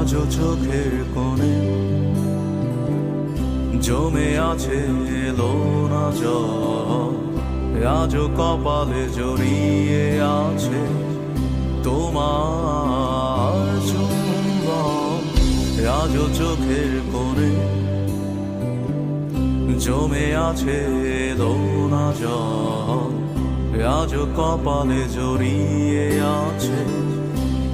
আজও চোখের কোণে জমে আছে এলো না জল, আজও কপালে জড়িয়ে আছে তোমার চুম্বন। আজও চোখের কোণে জমে আছে এলো না জল, আজও কপালে জড়িয়ে আছে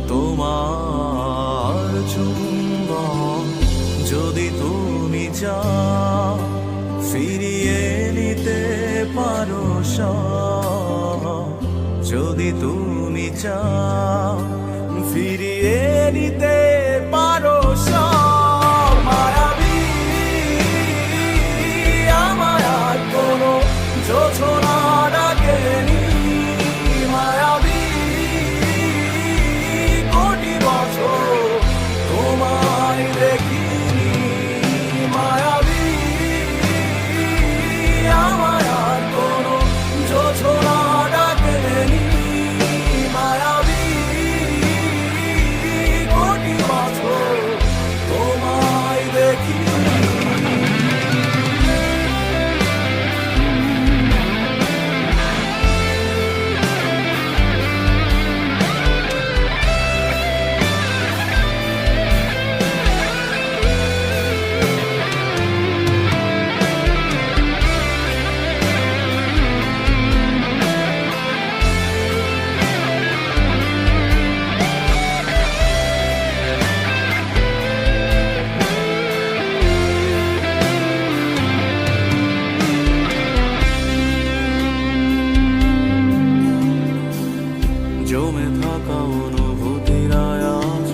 তোমার চুম্বন। যদি তুমি চাও ফিরিয়ে নিতে পারো সব, যদি তুমি চাও ফিরিয়ে নিতে পারো সব। মায়াবী আমার আর কোনো যোছনা ডাকেনি, মায়াবী কোটি বছর তোমায় দেখিনি। মায়াবী আমার আর কোনো যোছনা ডাকেনি, মায়াবী কোটি বছর তোমায় দেখিনি। জমে থাকা অনুভূতিরা আজ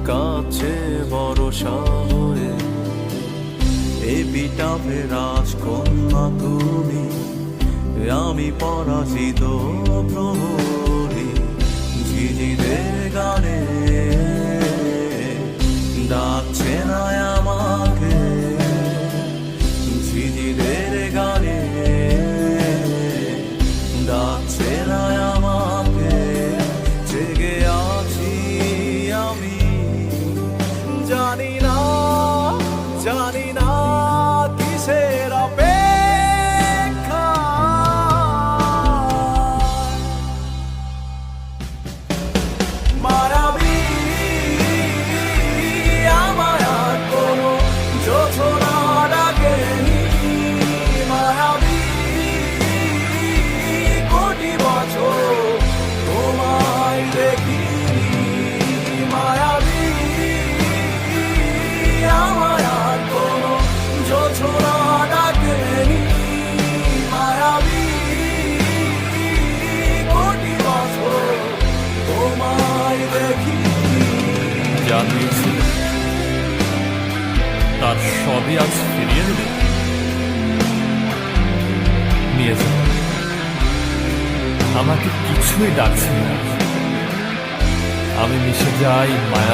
কাছে ভরসা হয়ে, এপিটাফে রাজকন্যা তুমি, আমি পরাজিত প্রহরী। ঝিঝিদের গানে ডাকছে না আমাকে, ঝিঝিদের গানে ডাকছে না আমাকে। জেগে আছি আমি, জানি না জানি না কিসের অপেক্ষা। মায়াবী আমার আর কোনো যোছনা ডাকেনি, মায়াবী কোটি বছর তোমায় দেখিনি। মায়াবী আমার আর কোনো যোছনা ডাকেনি, মায়াবী কোটি বছর তোমায় দেখিনি। যা দিয়েছিল তার সবই আজ ফিরিয়ে দেবে। নিয়ে যাও, আমাকে কিছুই ডাকছে না। আমি মিশে যাই মায়া